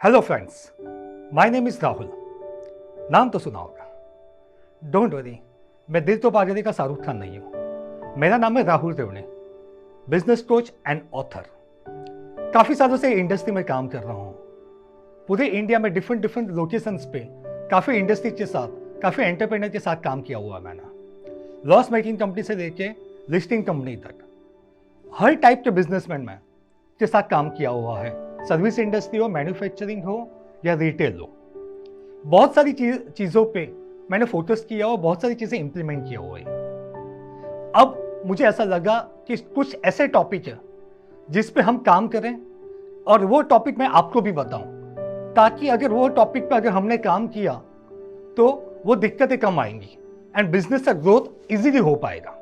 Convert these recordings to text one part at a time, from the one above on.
Hello friends, my name is Rahul. नाम तो सुना होगा। डोंट वरी, मैं दिल तो पागल का शाहरुख खान नहीं हूँ। मेरा नाम है Rahul Revane, business coach and author. काफ़ी सालों से इंडस्ट्री में काम कर रहा हूँ। पूरे इंडिया में डिफरेंट डिफरेंट लोकेशंस पे काफ़ी इंडस्ट्री के साथ, काफ़ी एंटरप्रेन्योर के साथ काम किया हुआ मैंने। लॉस मेकिंग कंपनी से लेके लिस्टिंग कंपनी तक हर टाइप के बिजनेसमैन में के साथ काम किया हुआ है। सर्विस इंडस्ट्री हो, मैन्युफैक्चरिंग हो या रिटेल हो, बहुत सारी चीज़ों पे मैंने फोकस किया और बहुत सारी चीज़ें इंप्लीमेंट किया हुआ है। अब मुझे ऐसा लगा कि कुछ ऐसे टॉपिक है जिस पे हम काम करें और वो टॉपिक मैं आपको भी बताऊं, ताकि अगर वो टॉपिक पे अगर हमने काम किया तो वो दिक्कतें कम आएंगी एंड बिजनेस का ग्रोथ इजीली हो पाएगा।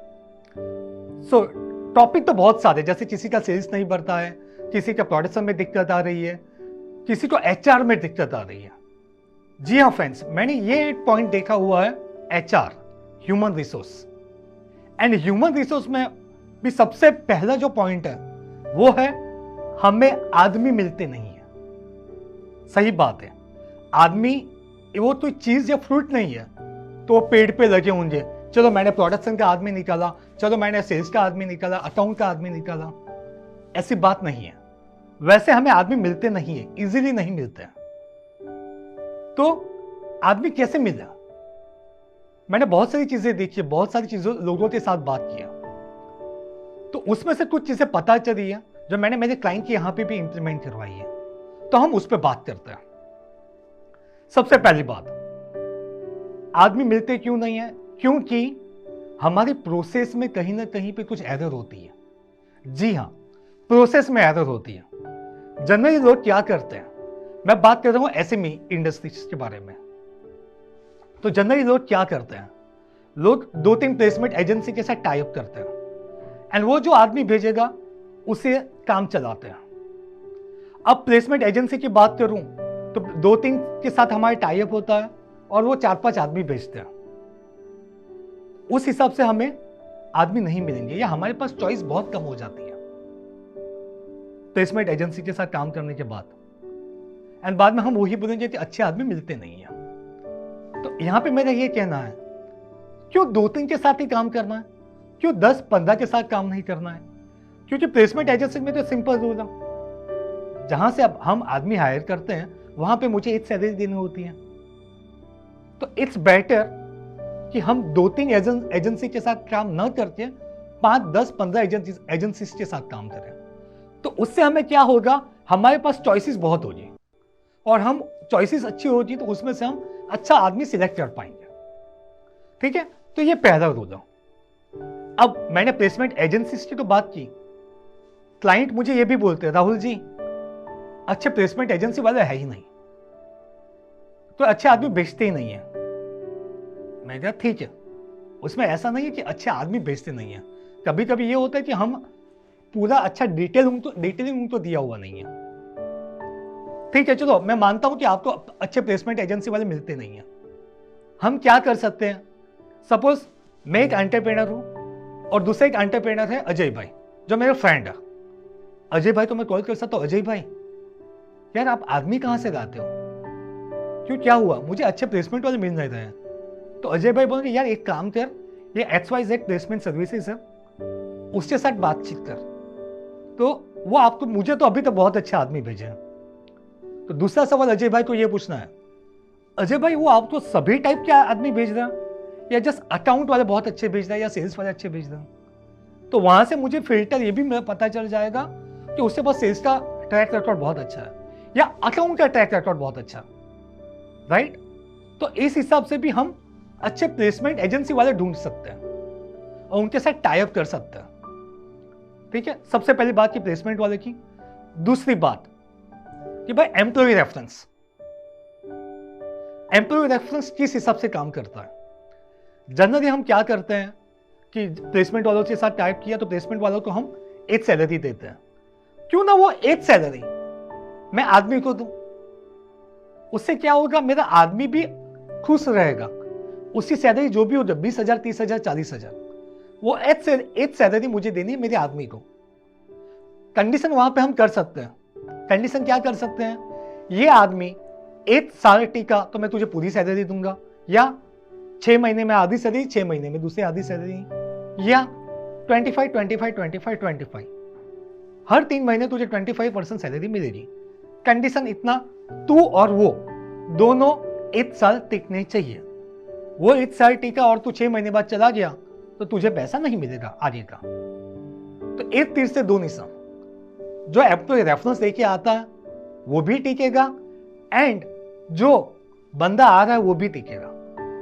सो टॉपिक तो बहुत सारे, जैसे किसी का सेल्स नहीं बढ़ता है, किसी का प्रोडक्शन में दिक्कत आ रही है, किसी को एचआर में दिक्कत आ रही है। जी हाँ फ्रेंड्स, मैंने ये पॉइंट देखा हुआ है, HR, human resource. And human resource में भी सबसे पहला जो पॉइंट है वो है, हमें आदमी मिलते नहीं है। सही बात है, आदमी वो तो चीज या फ्रूट नहीं है तो पेड़ पे लगे होंगे। चलो मैंने प्रोडक्शन का आदमी निकाला, चलो मैंने सेल्स का आदमी निकाला, अकाउंट का आदमी निकाला, ऐसी बात नहीं है। वैसे हमें आदमी मिलते नहीं है, इजीली नहीं मिलते हैं। तो आदमी कैसे मिला? मैंने बहुत सारी चीजें देखी, बहुत सारी चीजों लोगों के साथ बात किया, तो उसमें से कुछ चीजें पता चली है जो मैंने मेरे क्लाइंट के यहां पे भी इंप्लीमेंट करवाई है। तो हम उस पर बात करते हैं। सबसे पहली बात, आदमी मिलते क्यों नहीं है? क्योंकि हमारी प्रोसेस में कहीं ना कहीं पे कुछ एरर होती है। जी हाँ, प्रोसेस में एरर होती है। जनरली लोग क्या करते हैं, मैं बात कर रहा हूं एसएमई इंडस्ट्रीज के बारे में। तो जनरली लोग क्या करते हैं, लोग 2-3 प्लेसमेंट एजेंसी के साथ टाई अप करते हैं एंड वो जो आदमी भेजेगा उसे काम चलाते हैं। अब प्लेसमेंट एजेंसी की बात करूं तो 2-3 के साथ हमारे टाई अप होता है और वो 4-5 आदमी भेजते हैं। उस हिसाब से हमें आदमी नहीं मिलेंगे या हमारे पास चॉइस बहुत कम हो जाती है प्लेसमेंट एजेंसी के साथ काम करने के बाद। एंड बाद में हम वही बोलेंगे कि अच्छे आदमी मिलते नहीं है। तो यहां पे मेरा ये कहना है, क्यों 2-3 के साथ ही काम करना है? क्यों 10-15 के साथ काम नहीं करना है? क्योंकि प्लेसमेंट एजेंसी में तो सिंपल रूल है, जहां से अब हम आदमी हायर करते हैं वहां पे मुझे एक सैलरी देनी होती है। तो इट्स बेटर कि हम 2-3 एजेंसी के साथ काम न करके 5-10-15 एजेंसी के साथ काम करें। तो उससे हमें क्या होगा, हमारे पास चॉइसेस बहुत होगी और हम चॉइसेस अच्छी होगी तो उसमें से हम अच्छा आदमी सिलेक्ट कर पाएंगे। ठीक है, तो ये पहला रूल है। अब मैंने प्लेसमेंट एजेंसीज की तो बात की, क्लाइंट मुझे ये भी बोलते हैं, राहुल जी अच्छे प्लेसमेंट एजेंसी वाले है ही नहीं, तो अच्छे आदमी बेचते ही नहीं है। मैं कहा ठीक है, उसमें ऐसा नहीं है कि अच्छे आदमी बेचते नहीं है। कभी कभी ये होता है कि हम पूरा अच्छा डिटेलिंग तो दिया हुआ नहीं है। ठीक है, चलो मैं मानता हूं कि आपको अच्छे प्लेसमेंट एजेंसी वाले मिलते नहीं है। हम क्या कर सकते हैं, सपोज मैं एक एंटरप्रेन्योर हूं और दूसरा एक एंटरप्रेन्योर है अजय भाई, जो मेरा फ्रेंड है। अजय भाई तो मैं कॉल कर सकता हूं, अजय भाई यार आप आदमी कहां से लाते हो? क्यों, क्या हुआ? मुझे अच्छे प्लेसमेंट वाले मिल नहीं रहे हैं। तो अजय भाई बोले यार एक काम कर, ये XYZ प्लेसमेंट सर्विसेज है, उसके साथ बातचीत कर, तो वो आपको, मुझे तो अभी तो बहुत अच्छे आदमी भेजे हैं। तो दूसरा सवाल अजय भाई को ये पूछना है, अजय भाई वो आपको सभी टाइप के आदमी भेज रहे हैं या जस्ट अकाउंट वाले बहुत अच्छे भेज रहे हैं या सेल्स वाले अच्छे भेज रहे हैं? तो वहां से मुझे फिल्टर ये भी पता चल जाएगा कि उसके पास सेल्स का ट्रैक रिकॉर्ड बहुत अच्छा है या अकाउंट का ट्रैक रिकॉर्ड बहुत अच्छा, राइट? तो इस हिसाब से भी हम अच्छे प्लेसमेंट एजेंसी वाले ढूंढ सकते हैं और उनके साथ टाई अप कर सकते हैं। ठीक है, सबसे पहली बात की प्लेसमेंट वाले की। दूसरी बात कि भाई एम्प्लॉय रेफरेंस, एम्प्लॉय रेफरेंस किस हिसाब से काम करता है? जनरली हम क्या करते हैं कि प्लेसमेंट वालों के साथ टाइप किया तो प्लेसमेंट वालों को हम एक सैलरी देते हैं। क्यों ना वो एक सैलरी मैं आदमी को दूं, उससे क्या होगा, मेरा आदमी भी खुश रहेगा। उसकी सैलरी जो भी हो, 20,000, 30,000, 40,000, वो एक सैलरी मुझे देनी है मेरे आदमी को। कंडीशन वहां पे हम कर सकते हैं। कंडीशन क्या कर सकते हैं ये आदमी 1 साल टीका तो मैं तुझे पूरी सैलरी दूंगा, या 6 महीने में आधी सैलरी, 6 महीने में दूसरी आधी सैलरी, या 25 25 25 25, हर 3 महीने तुझे 25% सैलरी मिलेगी। कंडीशन इतना, तू और वो दोनों 1 साल टिकने चाहिए। वो 1 साल टिका और तू 6 महीने बाद चला गया तो तुझे पैसा नहीं मिलेगा आगे का। तो एक तीर से दो निशान, जो एम्प्लॉय रेफरेंस लेके आता है वो भी टिकेगा, एंड जो बंदा आ रहा है वो भी टिकेगा।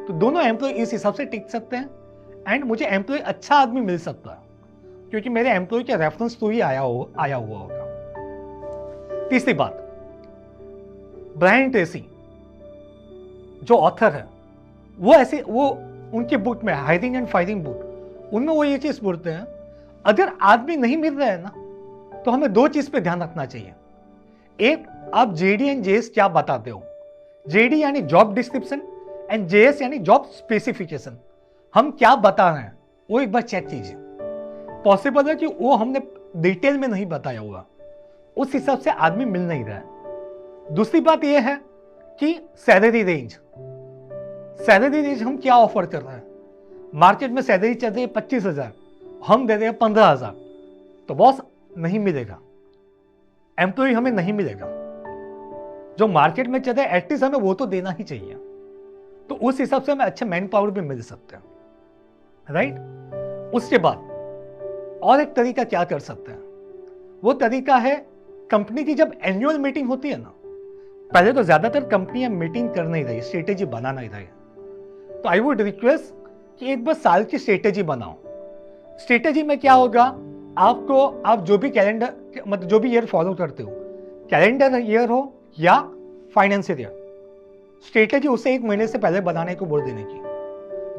तो दोनों एम्प्लॉय इस हिसाब से टिक सकते हैं, एंड मुझे एम्प्लॉय अच्छा आदमी मिल सकता है क्योंकि मेरे एम्प्लॉय के रेफरेंस तो ही आया हुआ होगा। तीसरी बात, ब्रायन ट्रेसी जो ऑथर है, वो उनके बुक में हायरिंग एंड फायरिंग बुक, उनमें वो ये चीज बोलते हैं, अगर आदमी नहीं मिल रहा है ना तो हमें 2 चीज पे ध्यान रखना चाहिए। एक, आप जेडी एंड जेएस क्या बताते हो। जेडी यानी जॉब डिस्क्रिप्शन एंड जेएस यानी जॉब स्पेसिफिकेशन। हम क्या बता रहे हैं वो एक बार चेक कीजिए। पॉसिबल है कि वो हमने डिटेल में नहीं बताया हुआ, उस हिसाब से आदमी मिल नहीं रहा है। दूसरी बात यह है कि सैलरी रेंज हम क्या ऑफर कर रहे हैं। मार्केट में सैलरी चल रही है 25,000, हम दे रहे हैं 15,000, तो बॉस नहीं मिलेगा, एम्प्लॉय हमें नहीं मिलेगा। जो मार्केट में चल रहा है एटलीस्ट हमें वो तो देना ही चाहिए। तो उस हिसाब से हमें अच्छे मैन पावर भी मिल सकते हैं, राइट। उसके बाद और एक तरीका क्या कर सकते हैं, वो तरीका है कंपनी की जब एनुअल मीटिंग होती है ना, पहले तो ज्यादातर कंपनियां मीटिंग कर नहीं रही, स्ट्रेटेजी बना नहीं रही, तो आई वुड रिक्वेस्ट कि एक बार साल की स्ट्रेटेजी बनाओ। स्ट्रेटेजी में क्या होगा, आप जो भी कैलेंडर, मतलब जो भी ईयर फॉलो करते हो, कैलेंडर ईयर हो या फाइनेंशियल ईयर, स्ट्रेटेजी उससे 1 महीने से पहले बनाने को बोल देने की।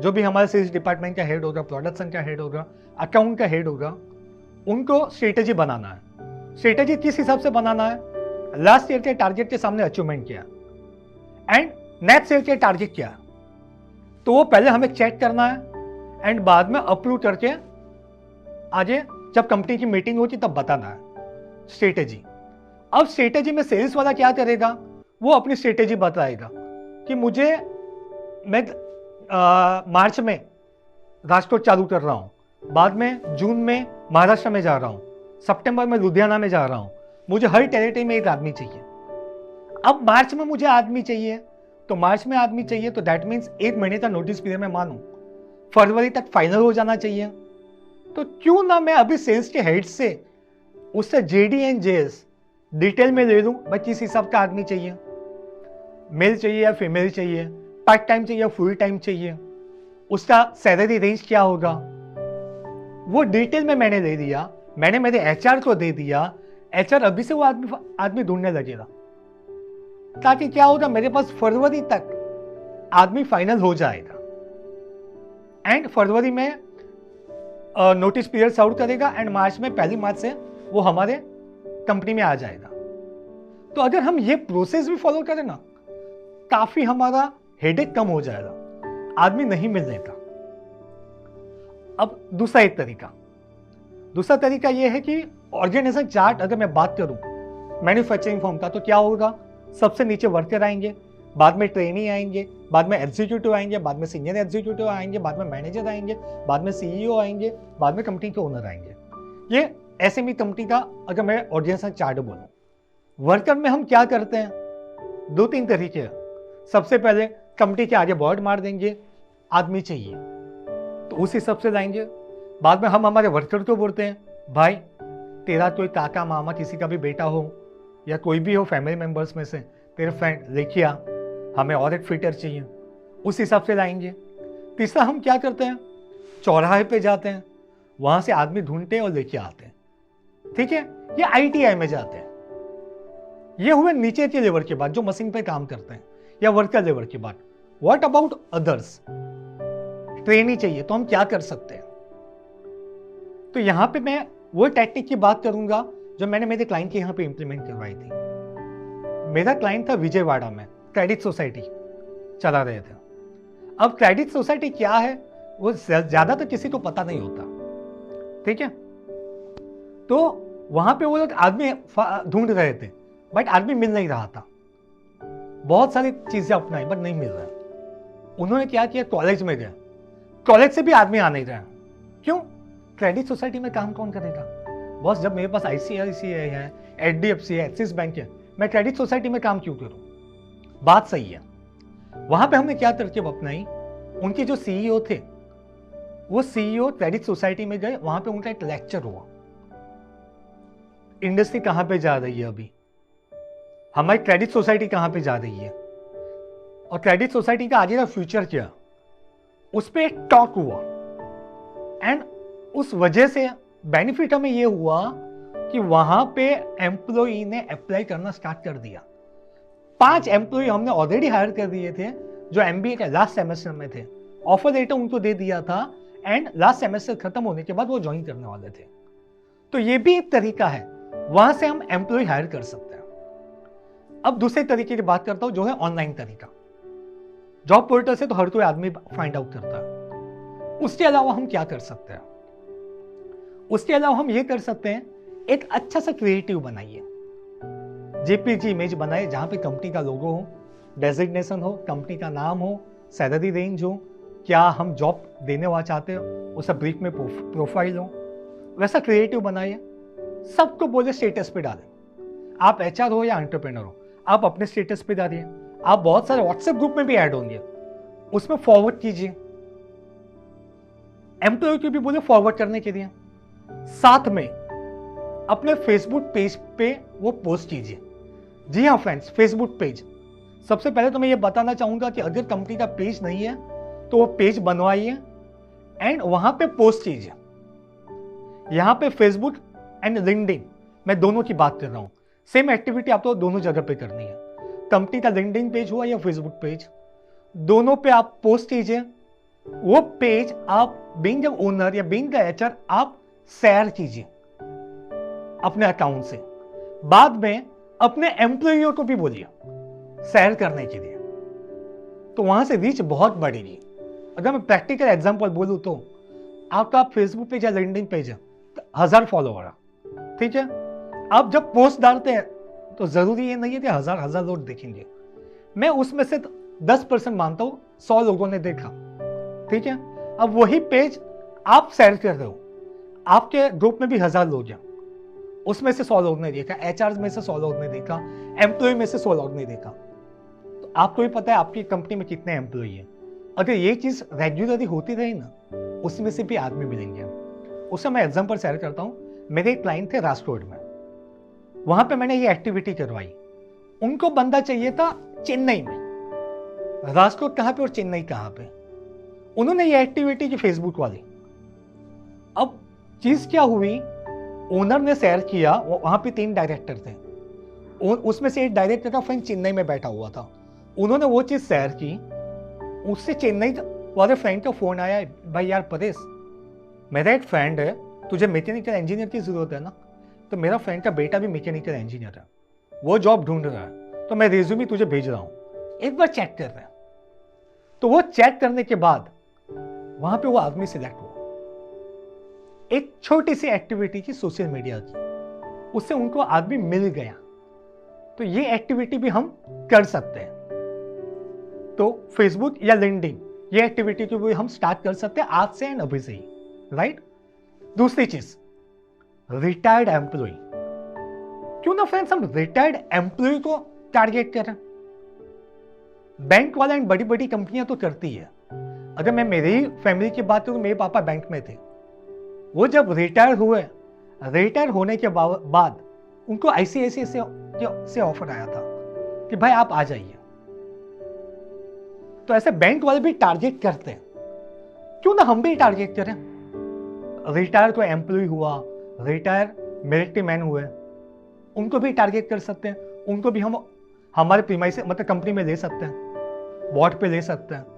जो भी हमारे सेल्स डिपार्टमेंट का हेड होगा, प्रोडक्शन का हेड होगा, अकाउंट का हेड होगा, उनको स्ट्रेटेजी बनाना है। स्ट्रेटेजी किस हिसाब से बनाना है, लास्ट ईयर के टारगेट के सामने अचीवमेंट किया एंड नेक्स्ट ईयर के टारगेट किया, तो वो पहले हमें चेक करना है एंड बाद में अप्रूव करके आगे जब कंपनी की मीटिंग होगी तब बताना है स्ट्रेटेजी। अब स्ट्रेटेजी में सेल्स वाला क्या करेगा, वो अपनी स्ट्रेटेजी बताएगा कि मैं मार्च में राजकोट चालू कर रहा हूँ, बाद में जून में महाराष्ट्र में जा रहा हूँ, सितंबर में लुधियाना में जा रहा हूँ, मुझे हर टेरिटरी में एक आदमी चाहिए। अब मार्च में मुझे आदमी चाहिए, तो मार्च में आदमी चाहिए तो दैट मीन्स 1 महीने का नोटिस पीरियड में मानूं, फरवरी तक फाइनल हो जाना चाहिए। तो क्यों ना मैं अभी सेल्स के हेड से उससे जेडी एंड जेएस डिटेल में ले लूं, भाई किस हिसाब का आदमी चाहिए, मेल चाहिए या फीमेल चाहिए, पार्ट टाइम चाहिए या फुल टाइम चाहिए, उसका सैलरी रेंज क्या होगा, वो डिटेल में मैंने दे दिया, मैंने मेरे एचआर को दे दिया। एचआर अभी से वो आदमी ढूंढने लगेगा, ताकि क्या होगा, मेरे पास फरवरी तक आदमी फाइनल हो जाएगा एंड फरवरी में नोटिस पीरियड सर्व करेगा एंड मार्च में, 1 मार्च से वो हमारे कंपनी में आ जाएगा। तो अगर हम ये प्रोसेस भी फॉलो करें ना, काफी हमारा हेडेक कम हो जाएगा आदमी नहीं मिलने का। अब दूसरा तरीका यह है कि ऑर्गेनाइजेशन चार्ट, अगर मैं बात करूं मैन्युफैक्चरिंग फर्म का, तो क्या होगा, सबसे नीचे वर्कर आएंगे, बाद में ट्रेनी आएंगे, बाद में एग्जीक्यूटिव आएंगे, बाद में सीनियर एग्जीक्यूटिव आएंगे, बाद में मैनेजर आएंगे, बाद में सीईओ आएंगे, बाद में कंपनी के ओनर आएंगे। ये एसएमई कंपनी का अगर मैं ऑर्गेनाइजेशन चार्ट बोलूं, वर्कर में हम क्या करते हैं, 2-3 तरीके हैं। सबसे पहले कंपनी के आगे बोर्ड मार देंगे, आदमी चाहिए तो उस हिसाब से लाएंगे। बाद में हम हमारे वर्कर को बोलते हैं, भाई तेरा कोई काका मामा किसी का भी बेटा हो या कोई भी हो फैमिली मेंबर्स में से, तेरे फ्रेंड लेके आ, हमें और एक फिटर चाहिए, उस हिसाब से लाएंगे। तीसरा हम क्या करते हैं, चौराहे पे जाते हैं, वहां से आदमी ढूंढते हैं और लेके आते हैं, ठीक है। ये आईटीआई में जाते हैं। ये हुए नीचे के लेवल के बाद जो मशीन पे काम करते हैं या वर्कर लेवल के बाद। व्हाट अबाउट अदर्स, ट्रेनिंग चाहिए तो हम क्या कर सकते हैं। तो यहां पे मैं वो टेक्निक की बात करूंगा जो मैंने मेरे क्लाइंट के यहां पे इंप्लीमेंट करवाई थी। मेरा क्लाइंट था विजयवाड़ा में, क्रेडिट सोसाइटी चला रहे थे। अब क्रेडिट सोसाइटी क्या है वो ज्यादा तो किसी को पता नहीं होता, ठीक है। तो वहां पे वो लोग आदमी ढूंढ रहे थे बट आदमी मिल नहीं रहा था। बहुत सारी चीजें अपनाई बट नहीं मिल रहा। उन्होंने क्या किया, कॉलेज में गए, कॉलेज से भी आदमी आ नहीं रहा। क्यों? क्रेडिट सोसाइटी में काम कौन करेगा? बॉस, जब मेरे पास ICICI है, HDFC है, एक्सिस बैंक है, मैं क्रेडिट सोसाइटी में काम क्यों करूं? बात सही है। वहां पे हमने क्या तरकीब अपनाई, उनके जो CEO थे, वो CEO क्रेडिट सोसाइटी में गए, वहां पे उनका एक लेक्चर हुआ, इंडस्ट्री कहां पे जा रही है, अभी हमारी क्रेडिट सोसाइटी कहां पे जा रही है, और क्रेडिट सोसाइटी का आगे का फ्यूचर क्या, उस पर एक टॉक हुआ। एंड उस वजह से बेनिफिट हमें यह हुआ कि वहां पे एम्प्लॉई ने अप्लाई करना स्टार्ट कर दिया। 5 एम्प्लॉई हमने ऑलरेडी हायर कर दिए थे जो MBA के लास्ट सेमेस्टर में थे, ऑफर लेटर उनको दे दिया था, एंड लास्ट सेमेस्टर खत्म होने के बाद वो ज्वाइन करने वाले थे। तो ये भी एक तरीका है, वहां से हम एम्प्लॉय हायर कर सकते हैं। अब दूसरे तरीके की बात करता हूं, जो है ऑनलाइन तरीका। जॉब पोर्टल से तो हर कोई आदमी फाइंड आउट करता है। उसके अलावा हम क्या कर सकते हैं? उसके अलावा हम ये कर सकते हैं, एक अच्छा सा क्रिएटिव बनाइए, JPG इमेज बनाए जहां पे कंपनी का लोगो हो, डेजिग्नेशन हो, कंपनी का नाम हो, सैलरी रेंज हो, क्या हम जॉब देने वाला चाहते हो उस ब्रीफ में प्रोफाइल हो, वैसा क्रिएटिव बनाइए। सबको बोले स्टेटस पे डालें। आप HR हो या एंटरप्रेन्योर हो, आप अपने स्टेटस पे डालिए। आप बहुत सारे व्हाट्सएप ग्रुप में भी ऐड होंगे, उसमें फॉरवर्ड कीजिए। एम्प्लॉय को भी बोले फॉरवर्ड करने के लिए। साथ में अपने फेसबुक पेज पे वो पोस्ट कीजिए। जी हाँ फ्रेंड्स, फेसबुक पेज। सबसे पहले तो मैं ये बताना चाहूंगा कि अगर कंपनी का पेज नहीं है तो वो पेज बनवाइए एंड वहां पे पोस्ट कीजिए। यहां पे फेसबुक एंड लिंक्डइन, मैं दोनों की बात कर रहा हूं। सेम एक्टिविटी आपको दोनों जगह पे करनी है। कंपनी का लिंक्डइन पेज हुआ या फेसबुक पेज, दोनों पे आप पोस्ट कीजिए। वो पेज आप बीइंग द ओनर या बीइंग द HR आप शेयर कीजिए अपने अकाउंट से। बाद में अपने एम्प्लॉइयों को भी बोलिए शेयर करने के लिए, तो वहां से रीच बहुत बढ़ेगी। अगर मैं प्रैक्टिकल एग्जांपल बोलूं तो आपका फेसबुक पेज या लिंक्डइन पेज है, 1000 फॉलोवर है, ठीक है। आप जब पोस्ट डालते हैं तो जरूरी ये नहीं है कि हजार लोग देखेंगे। मैं उसमें से 10% मानता हूं 100 लोगों ने देखा, ठीक है। अब वही पेज आप शेयर कर रहे हो, आपके ग्रुप में भी 1000 लोग हैं, उसमें से 100 लोग ने देखा, HR में से 100 लोग ने देखा, एम्प्लॉय में से 100 लोग ने देखा, तो आपको भी पता है आपकी कंपनी में कितने एम्प्लॉय हैं। अगर ये चीज रेगुलरली होती रही ना, उसमें से भी आदमी मिलेंगे। उससे मैं एग्जांपल शेयर करता हूँ। मेरे एक क्लाइंट थे राजकोट में, वहां पे मैंने ये एक्टिविटी करवाई। उनको बंदा चाहिए था चेन्नई में। राजकोट कहां पे और चेन्नई कहां पे? उन्होंने ये एक्टिविटी की फेसबुक वाली। अब चीज क्या हुई, ओनर ने शेयर किया, वहां पे 3 डायरेक्टर थे, उसमें से एक डायरेक्टर का फ्रेंड चेन्नई में बैठा हुआ था। उन्होंने वो चीज शेयर की, उससे चेन्नई वाले फ्रेंड का फोन आया, भाई यार परेश, मेरा एक फ्रेंड है, तुझे मैकेनिकल इंजीनियर की जरूरत है ना, तो मेरा फ्रेंड का बेटा भी मैकेनिकल इंजीनियर है, वो जॉब ढूंढ रहा है, तो मैं रिज्यूमे तुझे भेज रहा हूं, एक बार चेक कर रहे हैं। तो वो चेक करने के बाद वहां पे वो आदमी सिलेक्ट हुआ। एक छोटी सी एक्टिविटी की सोशल मीडिया की, उससे उनको आदमी मिल गया। तो ये एक्टिविटी भी हम कर सकते हैं। तो फेसबुक या लिंक्डइन, ये एक्टिविटी को भी हम स्टार्ट कर सकते हैं आज से एंड अभी से ही, राइट। दूसरी चीज, रिटायर्ड एम्प्लॉय। क्यों ना फ्रेंड्स हम रिटायर्ड एम्प्लॉय को टारगेट करें। बैंक वाला एंड बड़ी बड़ी कंपनियां तो करती है। अगर मैं मेरी ही फैमिली की बात करूं, मेरे पापा बैंक में थे, वो जब रिटायर हुए, रिटायर होने के बाद उनको ICICI से ऑफर आया था कि भाई आप आ जाइए। तो ऐसे बैंक वाले भी टारगेट करते हैं, क्यों ना हम भी टारगेट करें। रिटायर कोई एम्प्लॉय हुआ, रिटायर मिलिट्री मैन हुए, उनको भी टारगेट कर सकते हैं। उनको भी हम हमारे प्रीमाइस मतलब कंपनी में ले सकते हैं, बोर्ड पे ले सकते हैं।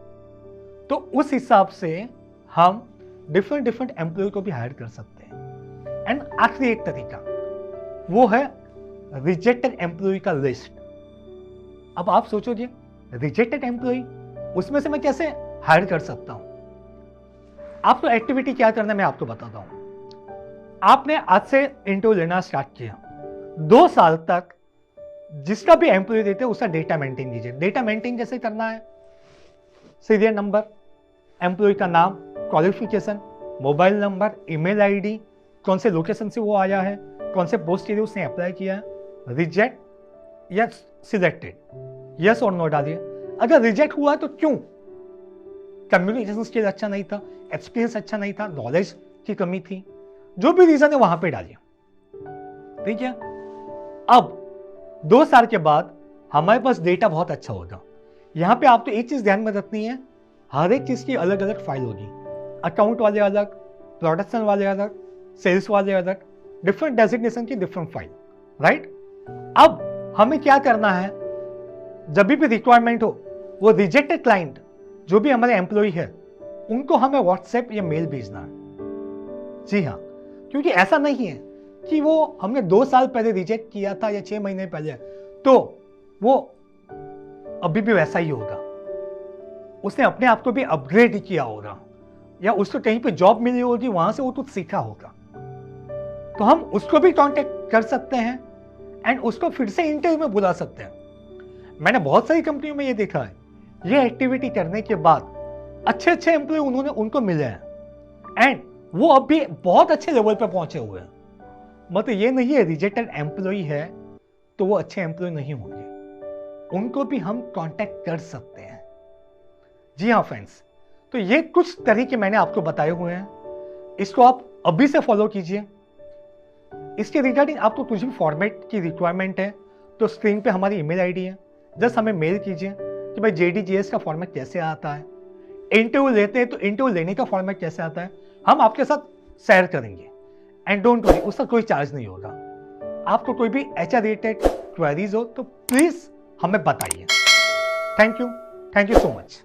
तो उस हिसाब से हम डिफरेंट एम्प्लॉय को भी हायर कर सकते हैं। एंड आखिरी एक तरीका वो है रिजेक्टेड एम्प्लॉय का लिस्ट। अब आप सोचोगे रिजेक्टेड एम्प्लॉय, उसमें से मैं कैसे हायर कर सकता हूं? आपको एक्टिविटी क्या करना है मैं आपको बताता हूं। आपने आज से इंटरव्यू लेना स्टार्ट किया, 2 साल तक जिसका भी एम्प्लॉय देते हैं उसका डेटा मेंटेन कीजिए। डेटा मेंटेन कैसे करना है? सीरियल नंबर, एम्प्लॉय का नाम, qualification, mobile number, email ID, कौन से लोकेशन से वो आया है, कौन से पोस्ट के लिए उसने अप्लाई किया है, रिजेक्ट या सिलेक्टेड, यस और नो डालिए। अगर रिजेक्ट हुआ तो क्यों? कम्युनिकेशन स्किल अच्छा नहीं था, एक्सपीरियंस अच्छा नहीं था, नॉलेज की कमी थी, जो भी रीजन है वहां पे डालिए। ठीक है। अब 2 साल के बाद हमारे पास डेटा बहुत अच्छा होगा। यहां पे आपको एक चीज ध्यान में रखनी है, हर एक चीज की अलग अलग फाइल होगी। अकाउंट वाले अलग, प्रोडक्शन वाले अलग, सेल्स वाले अलग, डिफरेंट डेजिग्नेशन की डिफरेंट फाइल, राइट। अब हमें क्या करना है, जब भी रिक्वायरमेंट हो, वो रिजेक्टेड क्लाइंट जो भी हमारे एम्प्लॉय है उनको हमें व्हाट्सएप या मेल भेजना है। जी हाँ, क्योंकि ऐसा नहीं है कि वो हमने 2 साल पहले रिजेक्ट किया था या 6 महीने पहले, तो वो अभी भी वैसा ही होगा। उसने अपने आप को भी अपग्रेड किया होगा, या उसको कहीं पे जॉब मिली होगी, वहां से वो कुछ सीखा होगा। तो हम उसको भी कांटेक्ट कर सकते हैं एंड उसको फिर से इंटरव्यू में बुला सकते हैं। मैंने बहुत सारी कंपनियों में ये देखा है, ये एक्टिविटी करने के बाद अच्छे अच्छे एम्प्लॉय उनको मिले हैं एंड वो अब भी बहुत अच्छे लेवल पर पहुंचे हुए हैं। मतलब ये नहीं है रिजेक्टेड एम्प्लॉय है तो वो अच्छे एम्प्लॉय नहीं होंगे, उनको भी हम कांटेक्ट कर सकते हैं। जी हाँ फ्रेंड्स, तो ये कुछ तरीके मैंने आपको बताए हुए हैं, इसको आप अभी से फॉलो कीजिए। इसके रिगार्डिंग आपको कुछ भी फॉर्मेट की रिक्वायरमेंट है तो स्क्रीन पे हमारी ईमेल आईडी है, जस्ट हमें मेल कीजिए कि भाई JDGS का फॉर्मेट कैसे आता है, इंटरव्यू लेते हैं तो इंटरव्यू लेने का फॉर्मेट कैसे आता है, हम आपके साथ शेयर करेंगे। एंड डोंट वरी, उसका कोई चार्ज नहीं होगा। आपको कोई भी HR रिलेटेड क्वेरीज हो तो प्लीज हमें बताइए। Thank you so much.